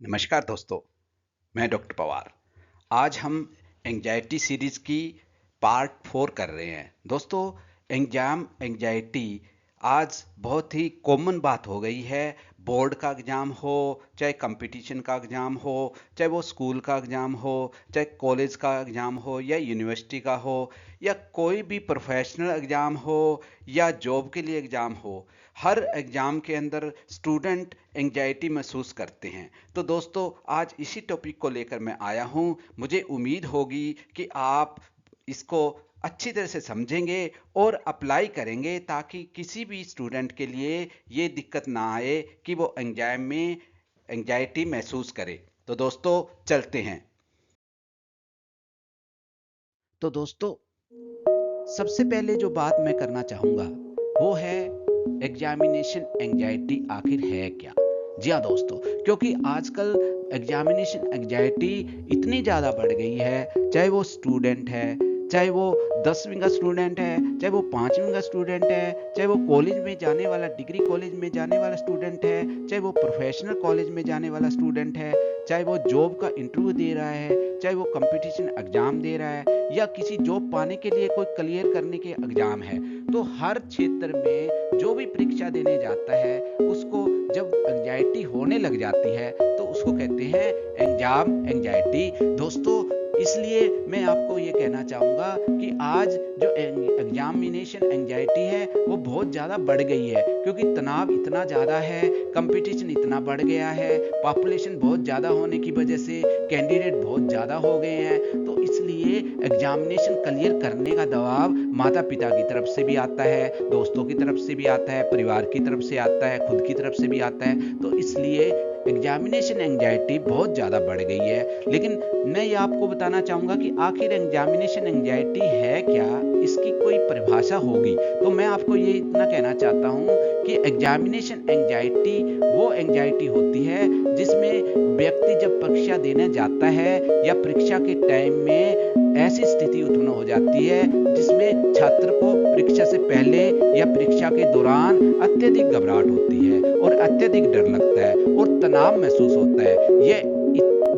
नमस्कार दोस्तों, मैं डॉक्टर पवार। आज हम एंग्जायटी सीरीज़ की पार्ट 4 कर रहे हैं। दोस्तों, एंग्जायटी आज बहुत ही कॉमन बात हो गई है। बोर्ड का एग्ज़ाम हो, चाहे कंपटीशन का एग्ज़ाम हो, चाहे वो स्कूल का एग्ज़ाम हो, चाहे कॉलेज का एग्ज़ाम हो या यूनिवर्सिटी का हो, या कोई भी प्रोफेशनल एग्ज़ाम हो या जॉब के लिए एग्ज़ाम हो। हर एग्ज़ाम के अंदर स्टूडेंट एंग्जायटी महसूस करते हैं। तो दोस्तों, आज इसी टॉपिक को लेकर मैं आया हूँ। मुझे उम्मीद होगी कि आप इसको अच्छी तरह से समझेंगे और अप्लाई करेंगे, ताकि किसी भी स्टूडेंट के लिए ये दिक्कत ना आए कि वो एग्जाम में एंग्जायटी महसूस करे। तो दोस्तों, चलते हैं। तो दोस्तों, सबसे पहले जो बात मैं करना चाहूँगा वो है एग्जामिनेशन एंग्जायटी आखिर है क्या। जी हाँ दोस्तों, क्योंकि आजकल एग्जामिनेशन एंग्जायटी इतनी ज़्यादा बढ़ गई है। चाहे वो स्टूडेंट है, चाहे वो 10वीं का स्टूडेंट है, चाहे वो 5वीं का स्टूडेंट है, चाहे वो कॉलेज में जाने वाला, डिग्री कॉलेज में जाने वाला स्टूडेंट है, चाहे वो प्रोफेशनल कॉलेज में जाने वाला स्टूडेंट है, चाहे वो जॉब का इंटरव्यू दे रहा है, चाहे वो कंपटीशन एग्जाम दे रहा है, या किसी जॉब पाने के लिए कोई क्लियर करने के एग्जाम है। तो हर क्षेत्र में जो भी परीक्षा देने जाता है, उसको जब एंग्जायटी होने लग जाती है तो उसको कहते हैं एग्जाम एंग्जायटी। दोस्तों, इसलिए मैं आपको ये कहना चाहूँगा कि आज जो एग्जामिनेशन एंग्जायटी है वो बहुत ज़्यादा बढ़ गई है, क्योंकि तनाव इतना ज़्यादा है, कंपटीशन इतना बढ़ गया है, पॉपुलेशन बहुत ज़्यादा होने की वजह से कैंडिडेट बहुत ज़्यादा हो गए हैं। तो इसलिए एग्जामिनेशन क्लियर करने का दबाव माता पिता की तरफ से भी आता है, दोस्तों की तरफ से भी आता है, परिवार की तरफ से आता है, खुद की तरफ से भी आता है। तो इसलिए एग्जामिनेशन एंग्जायटी बहुत ज़्यादा बढ़ गई है। लेकिन मैं ये आपको बताना चाहूँगा कि आखिर एग्जामिनेशन एंग्जायटी है क्या, इसकी कोई परिभाषा होगी। तो मैं आपको ये इतना कहना चाहता हूँ कि एग्जामिनेशन एंग्जायटी वो एंग्जायटी होती है जिसमें व्यक्ति जब परीक्षा देने जाता है या परीक्षा के टाइम में ऐसी स्थिति उत्पन्न हो जाती है जिसमें छात्र को परीक्षा से पहले या परीक्षा के दौरान अत्यधिक घबराहट होती है और अत्यधिक डर लगता है और तनाव महसूस होता है। यह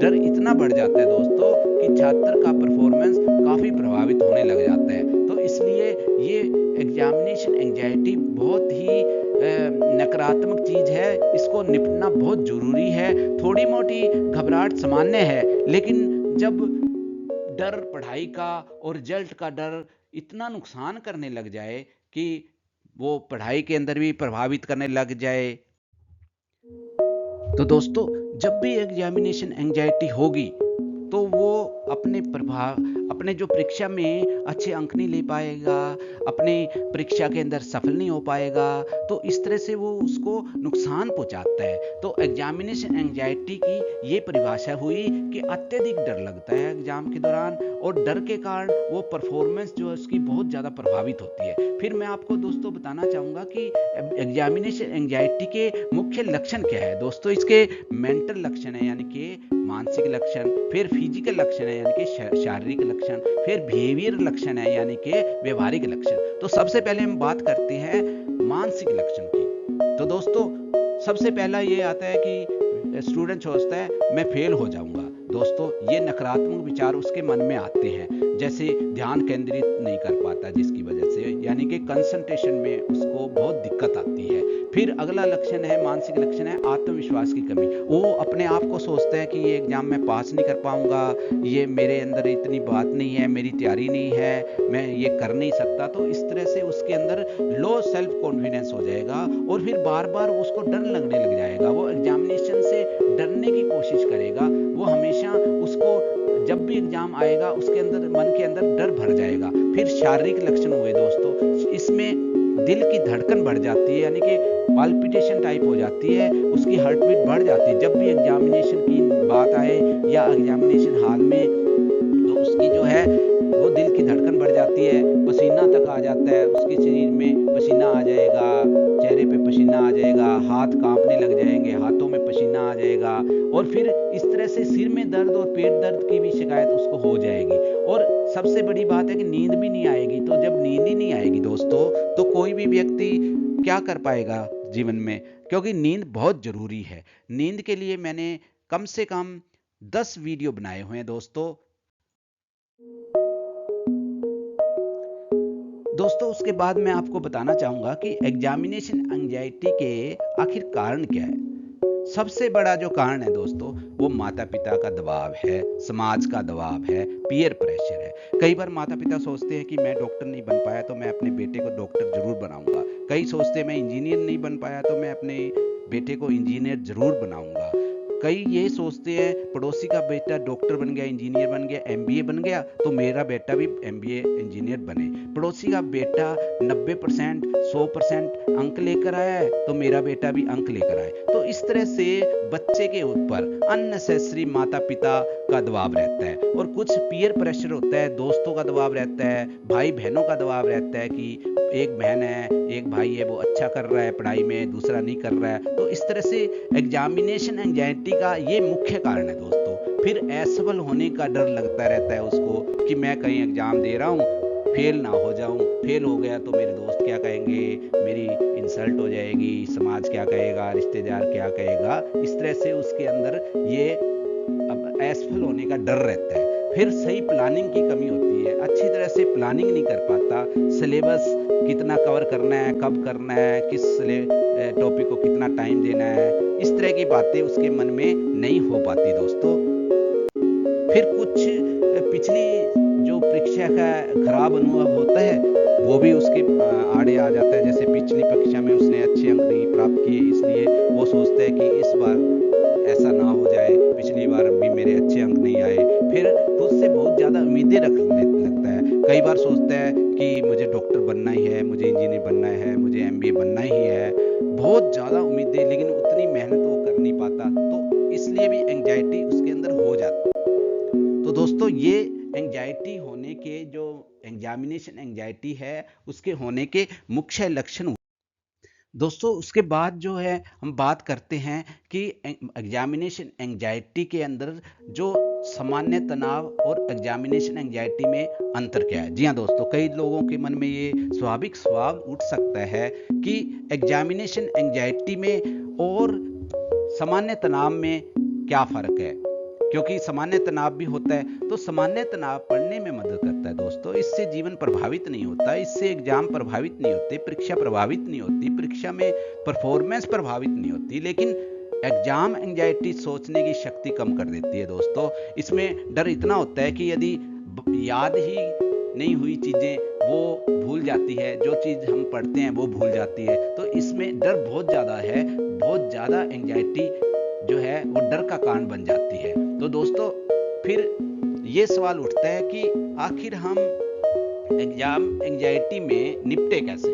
डर इतना बढ़ जाता है दोस्तों कि छात्र का परफॉर्मेंस काफ़ी प्रभावित होने लग जाता है। तो इसलिए ये एग्जामिनेशन एंग्जायटी बहुत ही नकारात्मक चीज़ है, इसको निपटना बहुत ज़रूरी है। थोड़ी मोटी घबराहट सामान्य है, लेकिन जब डर पढ़ाई का और रिजल्ट का डर इतना नुकसान करने लग जाए कि वो पढ़ाई के अंदर भी प्रभावित करने लग जाए, तो दोस्तों, जब भी एग्जामिनेशन एंग्जायटी होगी तो वो अपने जो परीक्षा में अच्छे अंक नहीं ले पाएगा, अपने परीक्षा के अंदर सफल नहीं हो पाएगा। तो इस तरह से वो उसको नुकसान पहुंचाता है। तो एग्जामिनेशन एंग्जायटी की ये परिभाषा हुई कि अत्यधिक डर लगता है एग्जाम के दौरान, और डर के कारण वो परफॉर्मेंस जो है उसकी बहुत ज़्यादा प्रभावित होती है। फिर मैं आपको दोस्तों बताना चाहूँगा कि एग्जामिनेशन एंग्जायटी के मुख्य लक्षण क्या है। दोस्तों, इसके मेंटल लक्षण है, यानी कि मानसिक लक्षण, फिर फिजिकल लक्षण है यानी कि शारीरिक लक्षण, फिर बिहेवियर लक्षण है यानी कि व्यवहारिक लक्षण। तो सबसे पहले हम बात करते हैं मानसिक लक्षण की। तो दोस्तों, सबसे पहला ये आता है कि स्टूडेंट सोचता है मैं फेल हो जाऊंगा। दोस्तों, ये नकारात्मक विचार उसके मन में आते हैं, जैसे ध्यान केंद्रित नहीं कर पाता, जिसकी वजह से यानी कि कंसंट्रेशन में उसको बहुत दिक्कत आती है। फिर अगला लक्षण है, मानसिक लक्षण है आत्मविश्वास की कमी। वो अपने आप को सोचता है कि ये एग्जाम मैं पास नहीं कर पाऊंगा, ये मेरे अंदर इतनी बात नहीं है, मेरी तैयारी नहीं है, मैं ये कर नहीं सकता। तो इस तरह से उसके अंदर लो सेल्फ कॉन्फिडेंस हो जाएगा और फिर बार बार उसको डर लगने लग जाएगा। वो एग्जामिनेशन से डरने की कोशिश करेगा। वो हमेशा उसको जब भी एग्जाम आएगा उसके अंदर, मन के अंदर डर भर जाएगा। फिर शारीरिक लक्षण हुए दोस्तों, इसमें दिल की धड़कन बढ़ जाती है, यानी कि पाल्पिटेशन टाइप हो जाती है, उसकी हार्ट बीट बढ़ जाती है जब भी एग्जामिनेशन की बात आए या एग्जामिनेशन हाल में। तो उसकी जो है वो दिल की धड़कन बढ़ जाती है, पसीना तक आ जाता है, उसके शरीर में पसीना आ जाएगा, चेहरे पे पसीना आ जाएगा, हाथ कांपने लग जाएंगे, हाथों में पसीना आ जाएगा, और फिर इस तरह से सिर में दर्द और पेट दर्द की भी शिकायत उसको हो जाएगी। और सबसे बड़ी बात है कि नींद भी नहीं आएगी। तो जब नींद ही नहीं आएगी दोस्तों, तो कोई भी व्यक्ति क्या कर पाएगा जीवन में, क्योंकि नींद बहुत ज़रूरी है। नींद के लिए मैंने कम से कम 10 वीडियो बनाए हुए हैं दोस्तों। उसके बाद मैं आपको बताना चाहूँगा कि एग्जामिनेशन एंजाइटी के आखिर कारण क्या है। सबसे बड़ा जो कारण है दोस्तों, वो माता पिता का दबाव है, समाज का दबाव है, पीयर प्रेशर है। कई बार माता पिता सोचते हैं कि मैं डॉक्टर नहीं बन पाया तो मैं अपने बेटे को डॉक्टर जरूर बनाऊंगा। कई सोचते हैं मैं इंजीनियर नहीं बन पाया तो मैं अपने बेटे को इंजीनियर जरूर बनाऊंगा। कई ये सोचते हैं पड़ोसी का बेटा डॉक्टर बन गया, इंजीनियर बन गया, एमबीए बन गया तो मेरा बेटा भी एमबीए इंजीनियर बने। पड़ोसी का बेटा 90% 100% अंक लेकर आया है तो मेरा बेटा भी अंक लेकर आए। तो इस तरह से बच्चे के ऊपर अननेसेसरी माता पिता का दबाव रहता है, और कुछ पीयर प्रेशर होता है, दोस्तों का दबाव रहता है, भाई बहनों का दबाव रहता है कि एक बहन है एक भाई है वो अच्छा कर रहा है पढ़ाई में, दूसरा नहीं कर रहा है। तो इस तरह से एग्जामिनेशन एंजाइटी का ये मुख्य कारण है दोस्तों। फिर असफल होने का डर लगता रहता है उसको कि मैं कहीं एग्जाम दे रहा हूँ, फेल ना हो जाऊं, फेल हो गया तो मेरे दोस्त क्या कहेंगे, मेरी इंसल्ट हो जाएगी, समाज क्या कहेगा, रिश्तेदार क्या कहेगा। इस तरह से उसके अंदर ये अब असफल होने का डर रहता है। फिर सही प्लानिंग की कमी होती है, अच्छी तरह से प्लानिंग नहीं कर पाता, सिलेबस कितना कवर करना है, कब करना है, किस टॉपिक को कितना टाइम देना है, इस तरह की बातें उसके मन में नहीं हो पाती दोस्तों। फिर कुछ पिछली जो परीक्षा का खराब अनुभव होता है वो भी उसके आड़े आ जाता है। जैसे पिछली परीक्षा में उसने अच्छे अंक नहीं प्राप्त किए, इसलिए वो सोचता है कि इस बार ऐसा ना हो जाए, पिछली बार भी मेरे अच्छे अंक नहीं आए। फिर खुद से बहुत ज़्यादा उम्मीदें रखने लगता है। कई बार सोचता है कि मुझे डॉक्टर बनना ही है, मुझे इंजीनियर बनना है, मुझे एमबीए बनना ही है, बहुत ज़्यादा उम्मीदें, लेकिन उतनी मेहनत वो कर नहीं पाता, तो इसलिए भी एंजाइटी उसके अंदर हो जाती है। तो दोस्तों ये एंजाइटी होने के, जो एग्जामिनेशन एंजाइटी है उसके होने के मुख्य लक्षण। दोस्तों उसके बाद जो है हम बात करते हैं कि एग्जामिनेशन एंजाइटी के अंदर जो सामान्य तनाव और एग्जामिनेशन एंजाइटी में अंतर क्या है। जी हाँ दोस्तों, कई लोगों के मन में ये स्वाभाविक सवाल उठ सकता है कि एग्जामिनेशन एंजाइटी में और सामान्य तनाव में क्या फ़र्क है। क्योंकि सामान्य तनाव भी होता है, तो सामान्य तनाव पढ़ने में मदद करता है दोस्तों। इससे जीवन प्रभावित नहीं होता, इससे एग्जाम प्रभावित नहीं होते, परीक्षा प्रभावित नहीं होती, परीक्षा में परफॉर्मेंस प्रभावित नहीं होती। लेकिन एग्जाम एंजाइटी सोचने की शक्ति कम कर देती है दोस्तों। इसमें डर इतना होता है कि यदि याद ही नहीं हुई चीज़ें वो भूल जाती है, जो चीज़ हम पढ़ते हैं वो भूल जाती है। तो इसमें डर बहुत ज़्यादा है, बहुत ज़्यादा एंजाइटी जो है वो डर का कारण बन जाती है। तो दोस्तों फिर ये सवाल उठता है कि आखिर हम एग्जाम एंजाइटी में निपटे कैसे।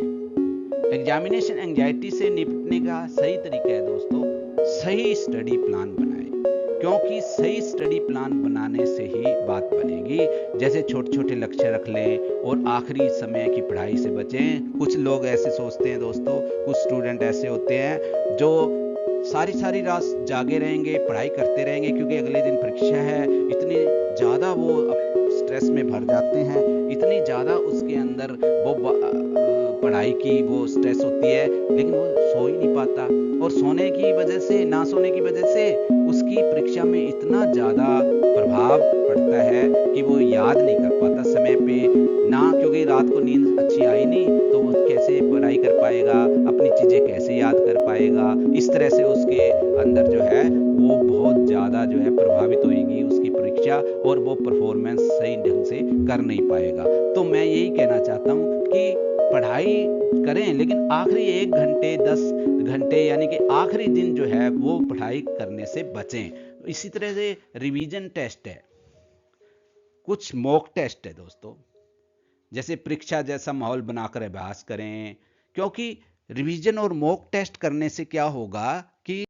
एग्जामिनेशन एंजाइटी से निपटने का सही तरीका है दोस्तों, सही स्टडी प्लान बनाएं। क्योंकि सही स्टडी प्लान बनाने से ही बात बनेगी। जैसे छोटे छोटे लक्ष्य रख लें और आखिरी समय की पढ़ाई से बचें। कुछ लोग ऐसे सोचते हैं दोस्तों, कुछ स्टूडेंट ऐसे होते हैं जो सारी रात जागे रहेंगे, पढ़ाई करते रहेंगे, क्योंकि अगले दिन परीक्षा है। इतनी ज़्यादा वो स्ट्रेस में भर जाते हैं, इतनी ज़्यादा उसके अंदर वो पढ़ाई की वो स्ट्रेस होती है, लेकिन वो सो ही नहीं पाता। और सोने की वजह से, ना सोने की वजह से उसकी परीक्षा में इतना ज़्यादा प्रभाव पड़ता है कि वो याद नहीं कर पाता समय पे ना, क्योंकि रात को नींद अच्छी आई नहीं तो वो कैसे पढ़ाई कर पाएगा, अपनी चीज़ें कैसे याद कर पाएगा। इस तरह से उसके अंदर जो है वो बहुत ज़्यादा जो है प्रभावित होगी उसकी परीक्षा, और वो परफॉर्मेंस सही ढंग से कर नहीं पाएगा। तो मैं यही कहना चाहता हूँ कि पढ़ाई करें, लेकिन आखिरी 1 घंटे 10 घंटे यानी कि आखिरी दिन जो है वो पढ़ाई करने से बचें। इसी तरह से रिवीजन टेस्ट है, कुछ मॉक टेस्ट है दोस्तों, जैसे परीक्षा जैसा माहौल बनाकर अभ्यास करें। क्योंकि रिवीजन और मॉक टेस्ट करने से क्या होगा कि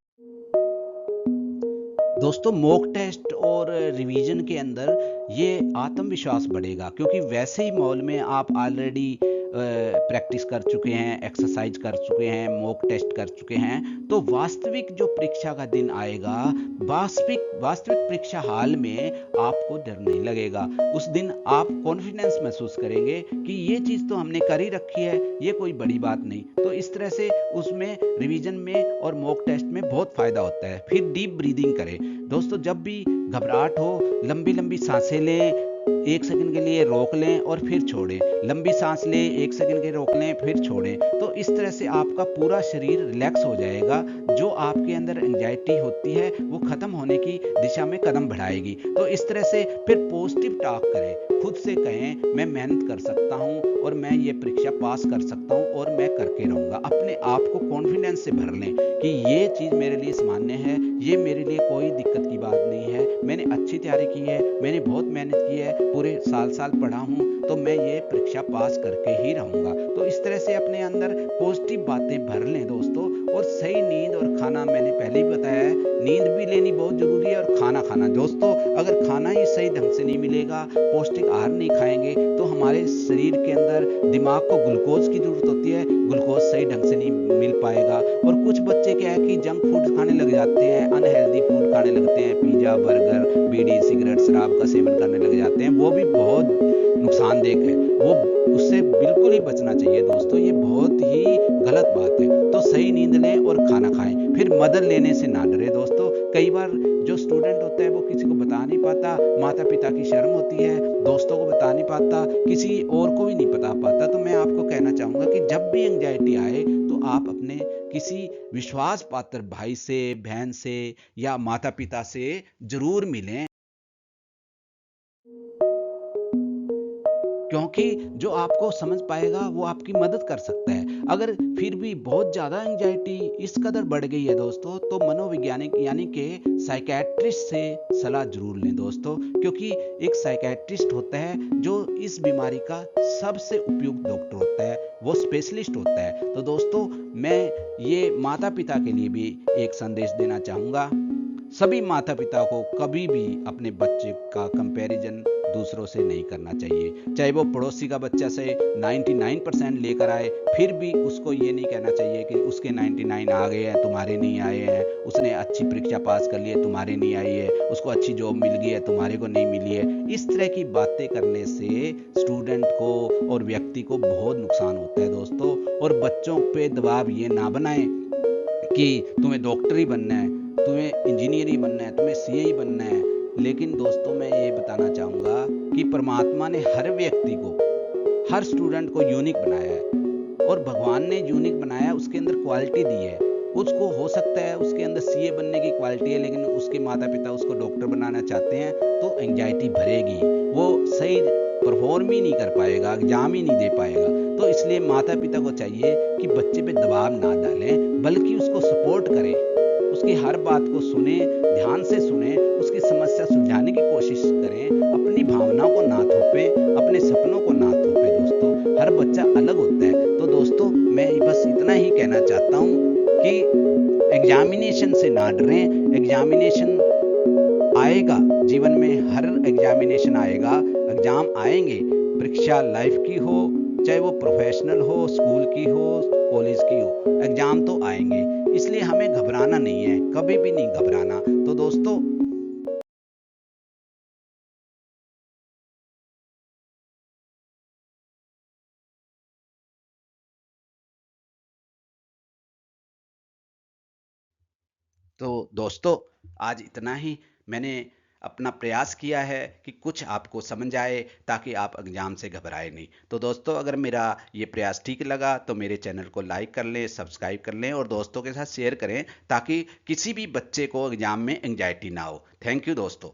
दोस्तों मॉक टेस्ट और रिवीजन के अंदर ये आत्मविश्वास बढ़ेगा, क्योंकि वैसे ही माहौल में आप ऑलरेडी प्रैक्टिस कर चुके हैं, एक्सरसाइज कर चुके हैं, मॉक टेस्ट कर चुके हैं, तो वास्तविक जो परीक्षा का दिन आएगा, वास्तविक वास्तविक परीक्षा हाल में आपको डर नहीं लगेगा। उस दिन आप कॉन्फिडेंस महसूस करेंगे कि ये चीज़ तो हमने कर ही रखी है, ये कोई बड़ी बात नहीं। तो इस तरह से उसमें रिवीजन में और मॉक टेस्ट में बहुत फ़ायदा होता है। फिर डीप ब्रीदिंग करें दोस्तों। जब भी घबराहट हो, लंबी लंबी सांसें लें, 1 सेकंड के लिए रोक लें और फिर छोड़ें। लंबी सांस लें, 1 सेकंड के रोक लें, फिर छोड़ें। तो इस तरह से आपका पूरा शरीर रिलैक्स हो जाएगा। जो आपके अंदर एंजाइटी होती है वो खत्म होने की दिशा में कदम बढ़ाएगी। तो इस तरह से फिर पॉजिटिव टॉक करें, खुद से कहें मैं मेहनत कर सकता हूँ और मैं ये परीक्षा पास कर सकता हूँ और मैं करके रहूँगा। अपने आप को कॉन्फिडेंस से भर लें कि ये चीज़ मेरे लिए सामान्य है, ये मेरे लिए कोई दिक्कत की बात नहीं है, मैंने अच्छी तैयारी की है, मैंने बहुत मेहनत की है, पूरे साल पढ़ा हूँ, तो मैं ये परीक्षा पास करके ही रहूँगा। तो इस तरह से अपने अंदर पॉजिटिव बातें भर लें दोस्तों। और सही नींद और खाना, मैंने पहले ही बताया है, नींद भी लेनी बहुत ज़रूरी है और खाना खाना दोस्तों। अगर खाना ही सही ढंग से नहीं मिलेगा, पौष्टिक आहार नहीं खाएंगे, तो हमारे शरीर के अंदर दिमाग को ग्लूकोज की ज़रूरत होती है, ग्लूकोज सही ढंग से नहीं मिल पाएगा। और कुछ बच्चे क्या है कि जंक फूड खाने लग जाते हैं, अनहेल्दी फूड खाने लगते हैं, पिज़्ज़ा, बर्गर, बीड़ी, सिगरेट, शराब का सेवन करने लग जाते हैं। वो भी बहुत नुकसानदेह है, वो उससे बिल्कुल ही बचना चाहिए दोस्तों। ये बहुत ही गलत बात है। तो सही नींद लें और खाना खाएं। फिर मदद लेने से ना डरे दोस्तों। कई बार जो स्टूडेंट होता है वो किसी को बता नहीं पाता, माता पिता की शर्म होती है, दोस्तों को बता नहीं पाता, किसी और को भी नहीं बता पाता। तो मैं आपको कहना चाहूँगा कि जब भी एंजाइटी आए तो आप अपने किसी विश्वास पात्र भाई से, बहन से या माता पिता से जरूर मिलें, क्योंकि जो आपको समझ पाएगा वो आपकी मदद कर सकता है। अगर फिर भी बहुत ज़्यादा एंजाइटी इस कदर बढ़ गई है दोस्तों, तो मनोवैज्ञानिक यानी कि साइकेट्रिस्ट से सलाह जरूर लें दोस्तों। क्योंकि एक साइकेट्रिस्ट होता है जो इस बीमारी का सबसे उपयुक्त डॉक्टर होता है, वो स्पेशलिस्ट होता है। तो दोस्तों मैं ये माता पिता के लिए भी एक संदेश देना चाहूँगा। सभी माता पिता को कभी भी अपने बच्चे का कंपैरिजन दूसरों से नहीं करना चाहिए। चाहे वो पड़ोसी का बच्चा से 99% लेकर आए, फिर भी उसको ये नहीं कहना चाहिए कि उसके 99 आ गए हैं, तुम्हारे नहीं आए हैं, उसने अच्छी परीक्षा पास कर ली है, तुम्हारे नहीं आई है, उसको अच्छी जॉब मिल गई है, तुम्हारे को नहीं मिली है। इस तरह की बातें करने से स्टूडेंट को और व्यक्ति को बहुत नुकसान होता है दोस्तों। और बच्चों पे दबाव ये ना बनाएं कि तुम्हें डॉक्टर ही बनना है, तुम्हें इंजीनियर ही बनना है, तुम्हें सीए ही बनना है। लेकिन दोस्तों मैं ये बताना चाहूँगा कि परमात्मा ने हर व्यक्ति को, हर स्टूडेंट को यूनिक बनाया है। और भगवान ने यूनिक बनाया, उसके अंदर क्वालिटी दी है। उसको हो सकता है उसके अंदर सीए बनने की क्वालिटी है, लेकिन उसके माता पिता उसको डॉक्टर बनाना चाहते हैं, तो एंजाइटी भरेगी, वो सही परफॉर्म ही नहीं कर पाएगा, एग्जाम ही नहीं दे पाएगा। तो इसलिए माता पिता को चाहिए कि बच्चे पे दबाव ना डालें, बल्कि उसको सपोर्ट करें, उसकी हर बात को सुने, ध्यान से सुने, उसकी समस्या सुलझाने की कोशिश करें, अपनी भावनाओं को ना थोपें, अपने सपनों को ना थोपें दोस्तों। हर बच्चा अलग होता है। तो दोस्तों मैं बस इतना ही कहना चाहता हूँ कि एग्जामिनेशन से ना डरें। एग्जामिनेशन आएगा, जीवन में हर एग्जामिनेशन आएगा, एग्जाम आएंगे। परीक्षा लाइफ की हो, चाहे वो प्रोफेशनल हो, स्कूल की हो, कॉलेज की हो, एग्जाम तो आएंगे। इसलिए हमें घबराना नहीं है, कभी भी नहीं घबराना। तो दोस्तों दोस्तों आज इतना ही। मैंने अपना प्रयास किया है कि कुछ आपको समझ आए, ताकि आप एग्जाम से घबराए नहीं। तो दोस्तों अगर मेरा ये प्रयास ठीक लगा तो मेरे चैनल को लाइक कर लें, सब्सक्राइब कर लें और दोस्तों के साथ शेयर करें, ताकि किसी भी बच्चे को एग्जाम में एंजाइटी ना हो। थैंक यू दोस्तों।